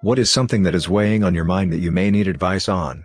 What is something that is weighing on your mind that you may need advice on?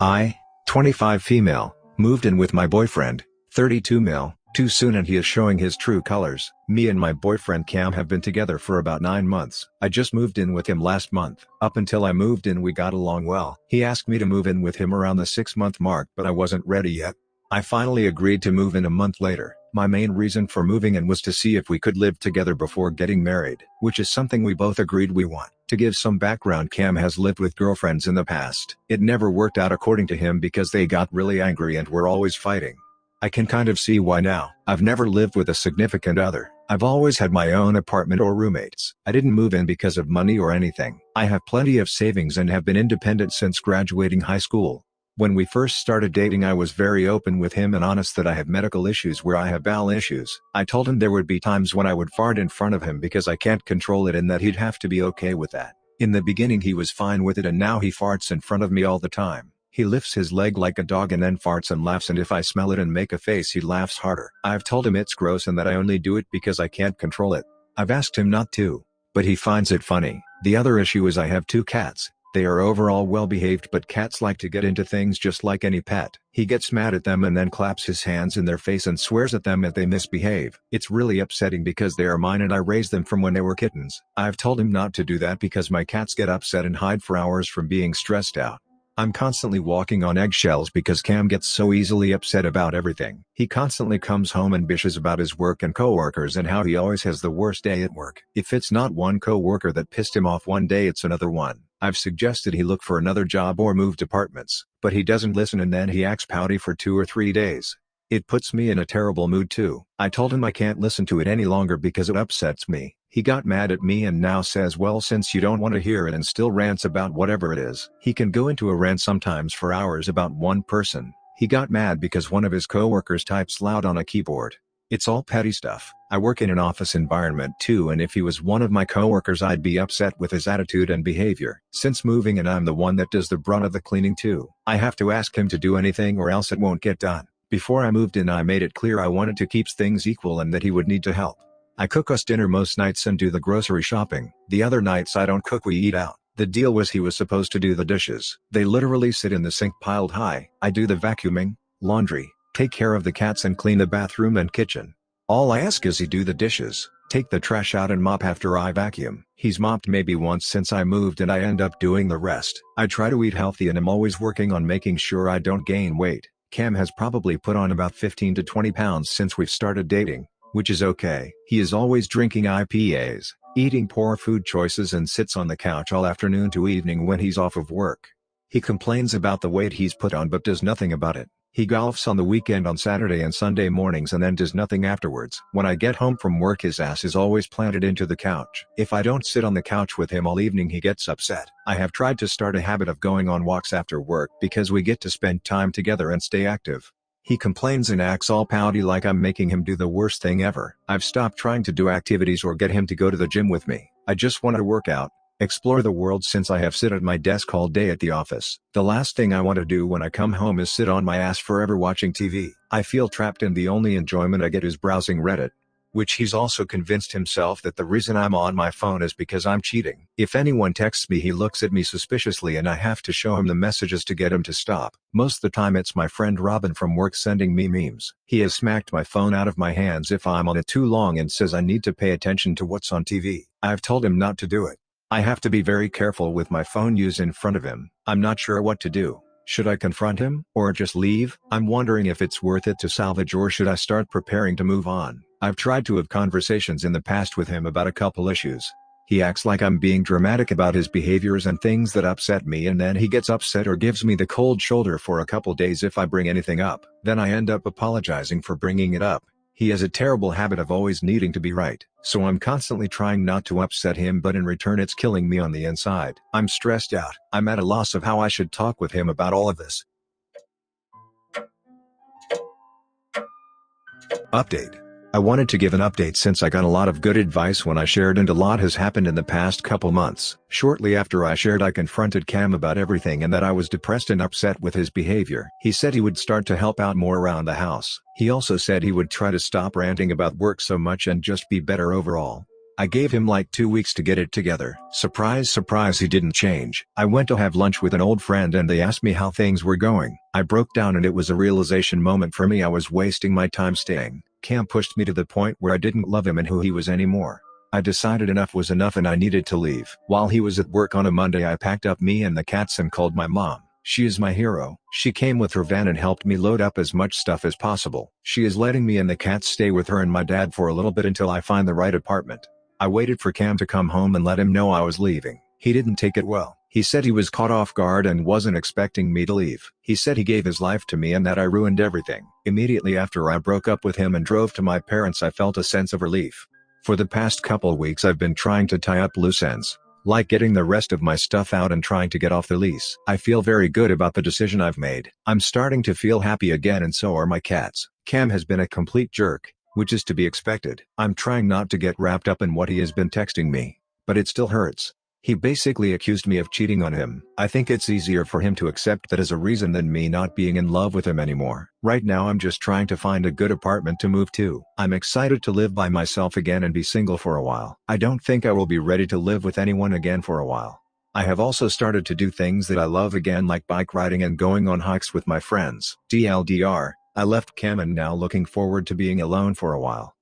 I, 25 female, moved in with my boyfriend, 32 male, too soon and he is showing his true colors. Me and my boyfriend Cam have been together for about 9 months. I just moved in with him last month. Up until I moved in we got along well. He asked me to move in with him around the 6-month mark but I wasn't ready yet. I finally agreed to move in a month later. My main reason for moving in was to see if we could live together before getting married, which is something we both agreed we want. To give some background, Cam has lived with girlfriends in the past. It never worked out according to him because they got really angry and were always fighting. I can kind of see why now. I've never lived with a significant other. I've always had my own apartment or roommates. I didn't move in because of money or anything. I have plenty of savings and have been independent since graduating high school. When we first started dating I was very open with him and honest that I have medical issues where I have bowel issues. I told him there would be times when I would fart in front of him because I can't control it and that he'd have to be okay with that. In the beginning he was fine with it and now he farts in front of me all the time. He lifts his leg like a dog and then farts and laughs, and if I smell it and make a face he laughs harder. I've told him it's gross and that I only do it because I can't control it. I've asked him not to, but he finds it funny. The other issue is I have 2 cats. They are overall well behaved but cats like to get into things just like any pet. He gets mad at them and then claps his hands in their face and swears at them if they misbehave. It's really upsetting because they are mine and I raised them from when they were kittens. I've told him not to do that because my cats get upset and hide for hours from being stressed out. I'm constantly walking on eggshells because Cam gets so easily upset about everything. He constantly comes home and bitches about his work and coworkers and how he always has the worst day at work. If it's not one coworker that pissed him off one day, it's another one. I've suggested he look for another job or move departments, but he doesn't listen and then he acts pouty for 2 or 3 days. It puts me in a terrible mood too. I told him I can't listen to it any longer because it upsets me. He got mad at me and now says, well, since you don't want to hear it, and still rants about whatever it is. He can go into a rant sometimes for hours about one person. He got mad because one of his coworkers types loud on a keyboard. It's all petty stuff. I work in an office environment too, and if he was one of my coworkers I'd be upset with his attitude and behavior. Since moving in I'm the one that does the brunt of the cleaning too. I have to ask him to do anything or else it won't get done. Before I moved in I made it clear I wanted to keep things equal and that he would need to help. I cook us dinner most nights and do the grocery shopping. The other nights I don't cook, we eat out. The deal was he was supposed to do the dishes. They literally sit in the sink piled high. I do the vacuuming, laundry, take care of the cats and clean the bathroom and kitchen. All I ask is he do the dishes, take the trash out and mop after I vacuum. He's mopped maybe once since I moved and I end up doing the rest. I try to eat healthy and I'm always working on making sure I don't gain weight. Cam has probably put on about 15 to 20 pounds since we've started dating, which is okay. He is always drinking IPAs, eating poor food choices and sits on the couch all afternoon to evening when he's off of work. He complains about the weight he's put on but does nothing about it. He golfs on the weekend on Saturday and Sunday mornings and then does nothing afterwards. When I get home from work his ass is always planted into the couch. If I don't sit on the couch with him all evening he gets upset. I have tried to start a habit of going on walks after work because we get to spend time together and stay active. He complains and acts all pouty like I'm making him do the worst thing ever. I've stopped trying to do activities or get him to go to the gym with me. I just want to work out, explore the world since I have sit at my desk all day at the office. The last thing I want to do when I come home is sit on my ass forever watching TV. I feel trapped and the only enjoyment I get is browsing Reddit. Which he's also convinced himself that the reason I'm on my phone is because I'm cheating. If anyone texts me he looks at me suspiciously and I have to show him the messages to get him to stop. Most of the time it's my friend Robin from work sending me memes. He has smacked my phone out of my hands if I'm on it too long and says I need to pay attention to what's on TV. I've told him not to do it. I have to be very careful with my phone use in front of him. I'm not sure what to do. Should I confront him, or just leave? I'm wondering if it's worth it to salvage or should I start preparing to move on. I've tried to have conversations in the past with him about a couple issues. He acts like I'm being dramatic about his behaviors and things that upset me and then he gets upset or gives me the cold shoulder for a couple days if I bring anything up. Then I end up apologizing for bringing it up. He has a terrible habit of always needing to be right, so I'm constantly trying not to upset him but in return it's killing me on the inside. I'm stressed out. I'm at a loss of how I should talk with him about all of this. Update. I wanted to give an update since I got a lot of good advice when I shared and a lot has happened in the past couple months. Shortly after I shared I confronted Cam about everything and that I was depressed and upset with his behavior. He said he would start to help out more around the house. He also said he would try to stop ranting about work so much and just be better overall. I gave him like 2 weeks to get it together. Surprise, surprise, he didn't change. I went to have lunch with an old friend and they asked me how things were going. I broke down and it was a realization moment for me. I was wasting my time staying. Cam pushed me to the point where I didn't love him and who he was anymore. I decided enough was enough and I needed to leave. While he was at work on a Monday, I packed up me and the cats and called my mom. She is my hero. She came with her van and helped me load up as much stuff as possible. She is letting me and the cats stay with her and my dad for a little bit until I find the right apartment. I waited for Cam to come home and let him know I was leaving. He didn't take it well. He said he was caught off guard and wasn't expecting me to leave. He said he gave his life to me and that I ruined everything. Immediately after I broke up with him and drove to my parents, I felt a sense of relief. For the past couple weeks I've been trying to tie up loose ends, like getting the rest of my stuff out and trying to get off the lease. I feel very good about the decision I've made. I'm starting to feel happy again and so are my cats. Cam has been a complete jerk, which is to be expected. I'm trying not to get wrapped up in what he has been texting me, but it still hurts. He basically accused me of cheating on him. I think it's easier for him to accept that as a reason than me not being in love with him anymore. Right now I'm just trying to find a good apartment to move to. I'm excited to live by myself again and be single for a while. I don't think I will be ready to live with anyone again for a while. I have also started to do things that I love again, like bike riding and going on hikes with my friends. TLDR, I left Cam and now looking forward to being alone for a while.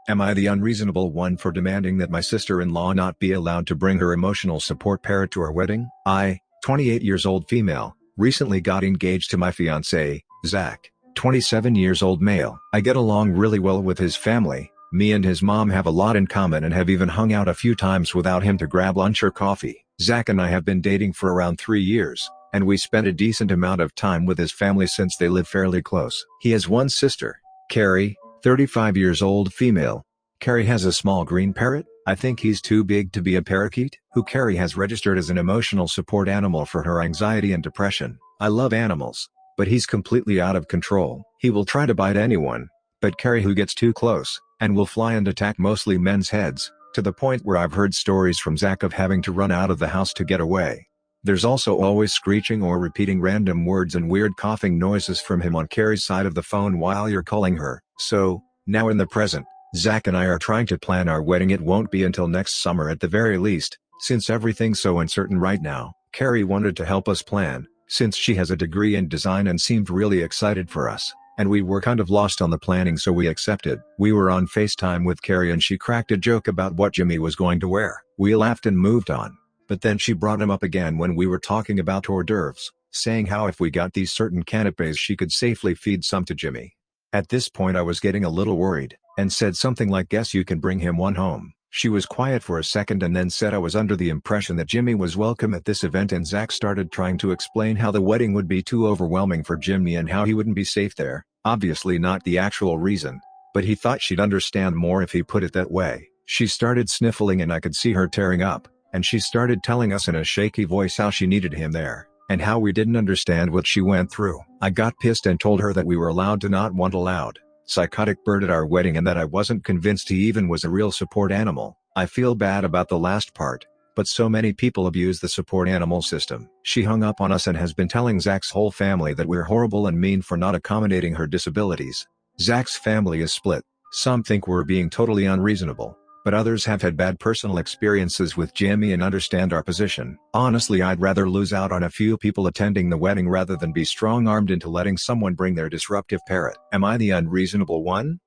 Am I the unreasonable one for demanding that my sister-in-law not be allowed to bring her emotional support parrot to our wedding? I, 28 years old female, recently got engaged to my fiancé, Zach, 27 years old male. I get along really well with his family. Me and his mom have a lot in common and have even hung out a few times without him to grab lunch or coffee. Zach and I have been dating for around 3 years, and we spent a decent amount of time with his family since they live fairly close. He has one sister, Carrie, 35 years old female. Carrie has a small green parrot. I think he's too big to be a parakeet, who Carrie has registered as an emotional support animal for her anxiety and depression. I love animals, but he's completely out of control. He will try to bite anyone, but Carrie who gets too close, and will fly and attack mostly men's heads, to the point where I've heard stories from Zach of having to run out of the house to get away. There's also always screeching or repeating random words and weird coughing noises from him on Carrie's side of the phone while you're calling her. So, now in the present, Zach and I are trying to plan our wedding. It won't be until next summer at the very least, since everything's so uncertain right now. Carrie wanted to help us plan, since she has a degree in design and seemed really excited for us, and we were kind of lost on the planning, so we accepted. We were on FaceTime with Carrie and she cracked a joke about what Jimmy was going to wear. We laughed and moved on, but then she brought him up again when we were talking about hors d'oeuvres, saying how if we got these certain canapes she could safely feed some to Jimmy. At this point I was getting a little worried, and said something like, "Guess you can bring him one home." She was quiet for a second and then said I was under the impression that Jimmy was welcome at this event, and Zach started trying to explain how the wedding would be too overwhelming for Jimmy and how he wouldn't be safe there. Obviously not the actual reason, but he thought she'd understand more if he put it that way. She started sniffling and I could see her tearing up, and she started telling us in a shaky voice how she needed him there, and how we didn't understand what she went through. I got pissed and told her that we were allowed to not want a loud, psychotic bird at our wedding and that I wasn't convinced he even was a real support animal. I feel bad about the last part, but so many people abuse the support animal system. She hung up on us and has been telling Zach's whole family that we're horrible and mean for not accommodating her disabilities. Zach's family is split. Some think we're being totally unreasonable, but others have had bad personal experiences with Jimmy and understand our position. Honestly, I'd rather lose out on a few people attending the wedding rather than be strong-armed into letting someone bring their disruptive parrot. Am I the unreasonable one?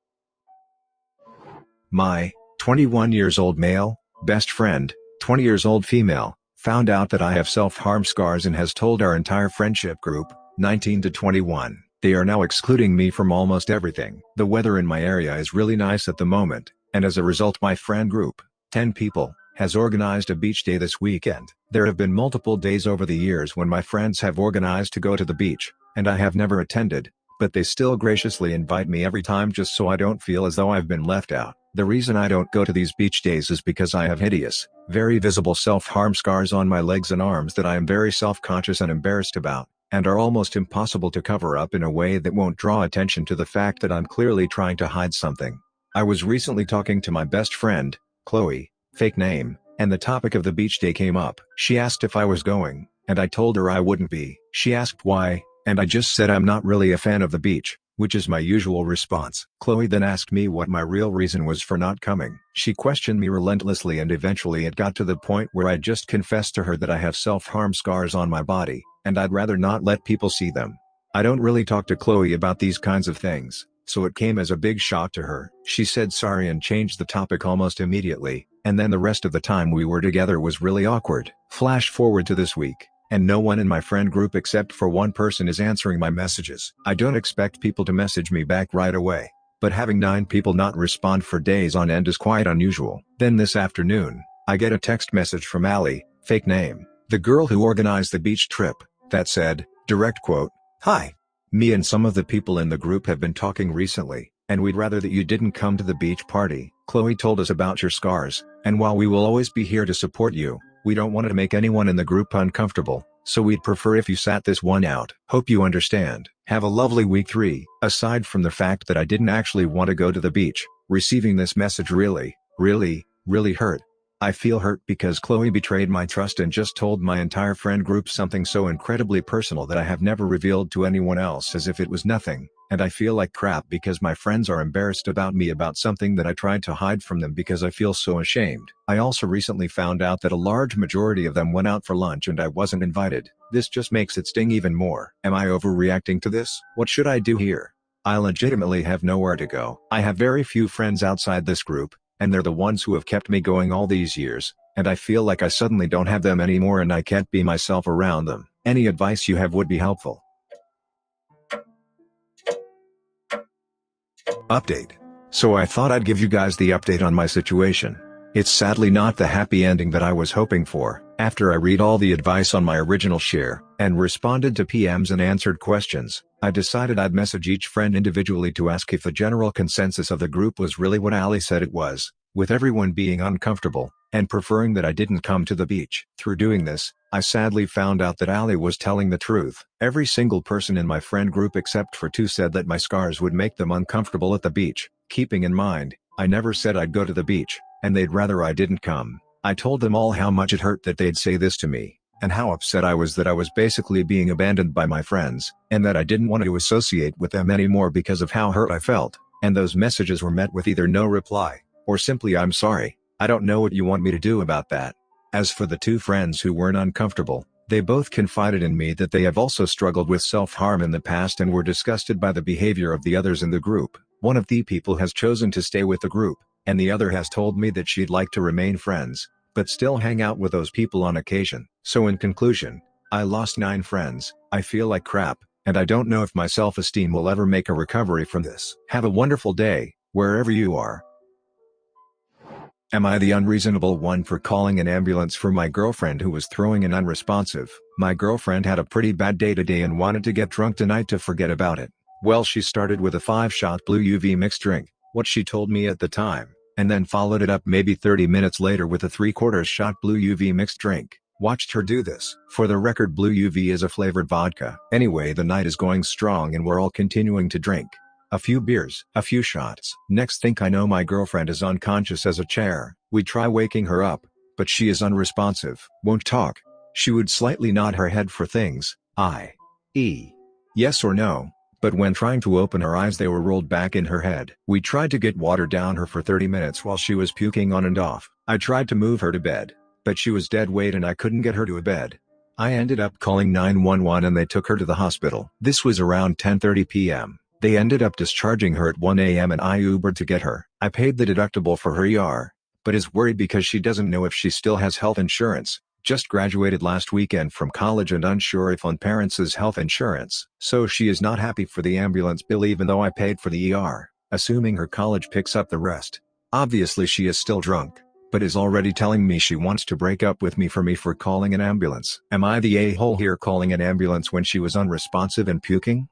My 21 years old male best friend, 20 years old female, found out that I have self-harm scars and has told our entire friendship group, 19 to 21. They are now excluding me from almost everything. The weather in my area is really nice at the moment, and as a result my friend group, 10 people, has organized a beach day this weekend. There have been multiple days over the years when my friends have organized to go to the beach, and I have never attended, but they still graciously invite me every time just so I don't feel as though I've been left out. The reason I don't go to these beach days is because I have hideous, very visible self-harm scars on my legs and arms that I am very self-conscious and embarrassed about, and are almost impossible to cover up in a way that won't draw attention to the fact that I'm clearly trying to hide something. I was recently talking to my best friend, Chloe, fake name, and the topic of the beach day came up. She asked if I was going, and I told her I wouldn't be. She asked why, and I just said I'm not really a fan of the beach, which is my usual response. Chloe then asked me what my real reason was for not coming. She questioned me relentlessly and eventually it got to the point where I just confessed to her that I have self-harm scars on my body, and I'd rather not let people see them. I don't really talk to Chloe about these kinds of things, so it came as a big shock to her. She said sorry and changed the topic almost immediately, and then the rest of the time we were together was really awkward. Flash forward to this week, and no one in my friend group except for one person is answering my messages. I don't expect people to message me back right away, but having 9 people not respond for days on end is quite unusual. Then this afternoon, I get a text message from Allie, fake name, the girl who organized the beach trip, that said, direct quote, "Hi. Me and some of the people in the group have been talking recently, and we'd rather that you didn't come to the beach party. Chloe told us about your scars, and while we will always be here to support you, we don't want to make anyone in the group uncomfortable, so we'd prefer if you sat this one out. Hope you understand. Have a lovely week 3. Aside from the fact that I didn't actually want to go to the beach, receiving this message really hurt. I feel hurt because Chloe betrayed my trust and just told my entire friend group something so incredibly personal that I have never revealed to anyone else as if it was nothing, and I feel like crap because my friends are embarrassed about me about something that I tried to hide from them because I feel so ashamed. I also recently found out that a large majority of them went out for lunch and I wasn't invited. This just makes it sting even more. Am I overreacting to this? What should I do here? I legitimately have nowhere to go. I have very few friends outside this group, and they're the ones who have kept me going all these years, and I feel like I suddenly don't have them anymore and I can't be myself around them. Any advice you have would be helpful. Update. So I thought I'd give you guys the update on my situation. It's sadly not the happy ending that I was hoping for. After I read all the advice on my original share, and responded to PMs and answered questions, I decided I'd message each friend individually to ask if the general consensus of the group was really what Ali said it was, with everyone being uncomfortable, and preferring that I didn't come to the beach. Through doing this, I sadly found out that Ali was telling the truth. Every single person in my friend group except for 2 said that my scars would make them uncomfortable at the beach. Keeping in mind, I never said I'd go to the beach, and they'd rather I didn't come. I told them all how much it hurt that they'd say this to me, and how upset I was that I was basically being abandoned by my friends, and that I didn't want to associate with them anymore because of how hurt I felt, and those messages were met with either no reply, or simply "I'm sorry, I don't know what you want me to do about that." As for the 2 friends who weren't uncomfortable, they both confided in me that they have also struggled with self-harm in the past and were disgusted by the behavior of the others in the group. One of the people has chosen to stay with the group, and the other has told me that she'd like to remain friends, but still hang out with those people on occasion. So in conclusion, I lost 9 friends, I feel like crap, and I don't know if my self-esteem will ever make a recovery from this. Have a wonderful day, wherever you are. Am I the unreasonable one for calling an ambulance for my girlfriend who was throwing an unresponsive? My girlfriend had a pretty bad day today and wanted to get drunk tonight to forget about it. Well, she started with a 5-shot blue UV mixed drink, what she told me at the time, and then followed it up maybe 30 minutes later with a 3/4 shot blue UV mixed drink. Watched her do this. For the record, blue UV is a flavored vodka. Anyway, the night is going strong and we're all continuing to drink. A few beers, a few shots. Next thing I know, my girlfriend is unconscious as a chair. We try waking her up, but she is unresponsive. Won't talk. She would slightly nod her head for things, i.e. yes or no, but when trying to open her eyes they were rolled back in her head. We tried to get water down her for 30 minutes while she was puking on and off. I tried to move her to bed, but she was dead weight and I couldn't get her to a bed. I ended up calling 911 and they took her to the hospital. This was around 10:30 p.m. They ended up discharging her at 1 a.m. and I Ubered to get her. I paid the deductible for her ER, but is worried because she doesn't know if she still has health insurance. Just graduated last weekend from college and unsure if on parents' health insurance. So she is not happy for the ambulance bill even though I paid for the ER, assuming her college picks up the rest. Obviously she is still drunk, but is already telling me she wants to break up with me for calling an ambulance. Am I the a-hole here calling an ambulance when she was unresponsive and puking?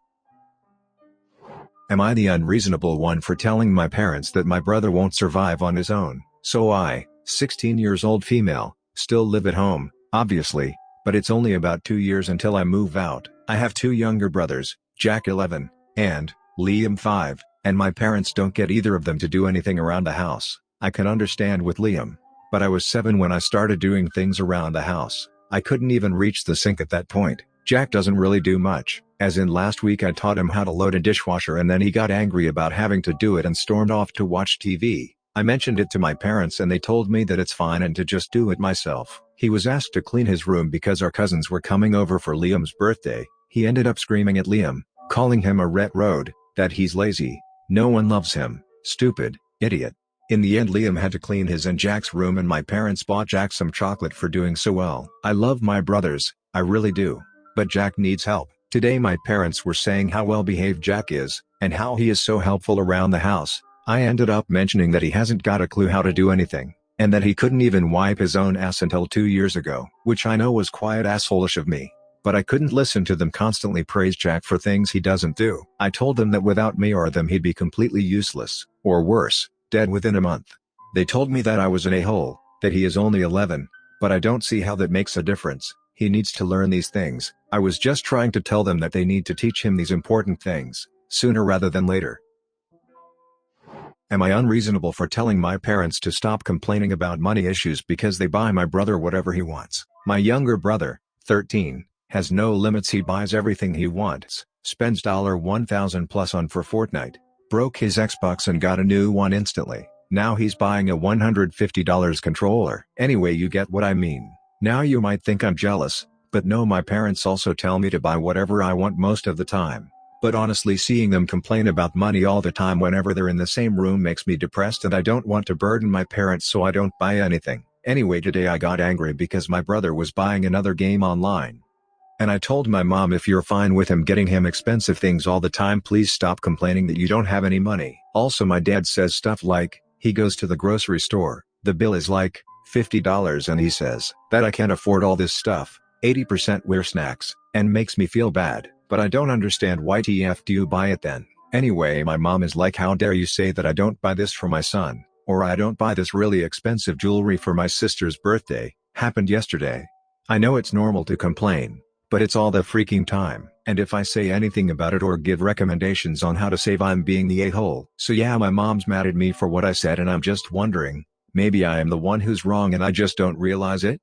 Am I the unreasonable one for telling my parents that my brother won't survive on his own? So I, 16 years old female, still live at home, obviously, but it's only about 2 years until I move out. I have 2 younger brothers, Jack 11, and Liam 5, and my parents don't get either of them to do anything around the house. I can understand with Liam, but I was 7 when I started doing things around the house. I couldn't even reach the sink at that point. Jack doesn't really do much, as in last week I taught him how to load a dishwasher and then he got angry about having to do it and stormed off to watch TV. I mentioned it to my parents and they told me that it's fine and to just do it myself. He was asked to clean his room because our cousins were coming over for Liam's birthday. He ended up screaming at Liam, calling him a ret road, that he's lazy, no one loves him, stupid, idiot. In the end Liam had to clean his and Jack's room and my parents bought Jack some chocolate for doing so well. I love my brothers, I really do. But Jack needs help. Today my parents were saying how well behaved Jack is, and how he is so helpful around the house. I ended up mentioning that he hasn't got a clue how to do anything, and that he couldn't even wipe his own ass until 2 years ago, which I know was quite assholish of me. But I couldn't listen to them constantly praise Jack for things he doesn't do. I told them that without me or them he'd be completely useless, or worse, dead within a month. They told me that I was an a-hole, that he is only 11, but I don't see how that makes a difference. He needs to learn these things. I was just trying to tell them that they need to teach him these important things, sooner rather than later. Am I unreasonable for telling my parents to stop complaining about money issues because they buy my brother whatever he wants? My younger brother, 13, has no limits. He buys everything he wants, spends $1,000 plus on for Fortnite, broke his Xbox and got a new one instantly. Now he's buying a $150 controller. Anyway, you get what I mean. Now you might think I'm jealous, but no, my parents also tell me to buy whatever I want most of the time. But honestly, seeing them complain about money all the time whenever they're in the same room makes me depressed and I don't want to burden my parents, so I don't buy anything. Anyway, today I got angry because my brother was buying another game online. And I told my mom, if you're fine with him getting him expensive things all the time, please stop complaining that you don't have any money. Also, my dad says stuff like, he goes to the grocery store, the bill is like $50 and he says that I can't afford all this stuff, 80% wear snacks, and makes me feel bad. But I don't understand why TF do you buy it then? Anyway, my mom is like, how dare you say that I don't buy this for my son, or I don't buy this really expensive jewelry for my sister's birthday, happened yesterday. I know it's normal to complain, but it's all the freaking time, and if I say anything about it or give recommendations on how to save, I'm being the a-hole. So yeah, my mom's mad at me for what I said and I'm just wondering, maybe I am the one who's wrong and I just don't realize it?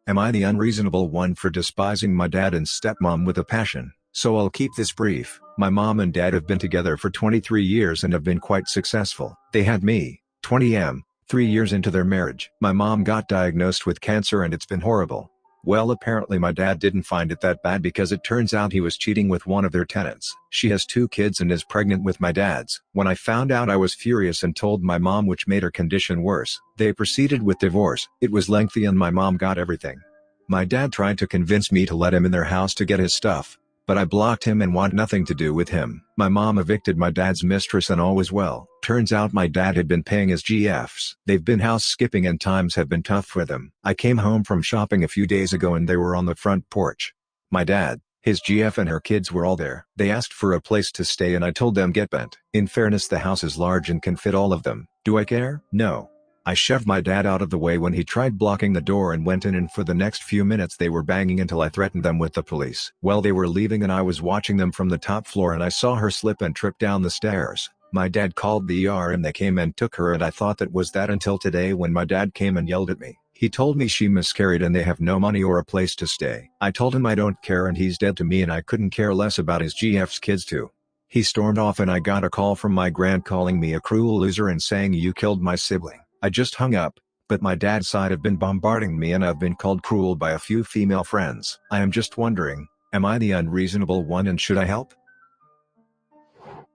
Am I the unreasonable one for despising my dad and stepmom with a passion? So I'll keep this brief. My mom and dad have been together for 23 years and have been quite successful. They had me, 20 3 years into their marriage. My mom got diagnosed with cancer and it's been horrible. Well, apparently my dad didn't find it that bad because it turns out he was cheating with one of their tenants. She has 2 kids and is pregnant with my dad's. When I found out, I was furious and told my mom, which made her condition worse. They proceeded with divorce. It was lengthy and my mom got everything. My dad tried to convince me to let him in their house to get his stuff, but I blocked him and want nothing to do with him. My mom evicted my dad's mistress and all was well. Turns out my dad had been paying his GFs. They've been house skipping and times have been tough for them. I came home from shopping a few days ago and they were on the front porch. My dad, his GF and her kids were all there. They asked for a place to stay and I told them get bent. In fairness, the house is large and can fit all of them. Do I care? No. I shoved my dad out of the way when he tried blocking the door and went in, and for the next few minutes they were banging until I threatened them with the police. Well, they were leaving and I was watching them from the top floor and I saw her slip and trip down the stairs. My dad called the ER and they came and took her, and I thought that was that until today when my dad came and yelled at me. He told me she miscarried and they have no money or a place to stay. I told him I don't care and he's dead to me and I couldn't care less about his GF's kids too. He stormed off and I got a call from my grand calling me a cruel loser and saying you killed my sibling. I just hung up, but my dad's side have been bombarding me and I've been called cruel by a few female friends. I am just wondering, am I the unreasonable one and should I help?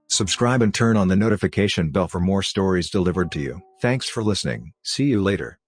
Subscribe and turn on the notification bell for more stories delivered to you. Thanks for listening. See you later.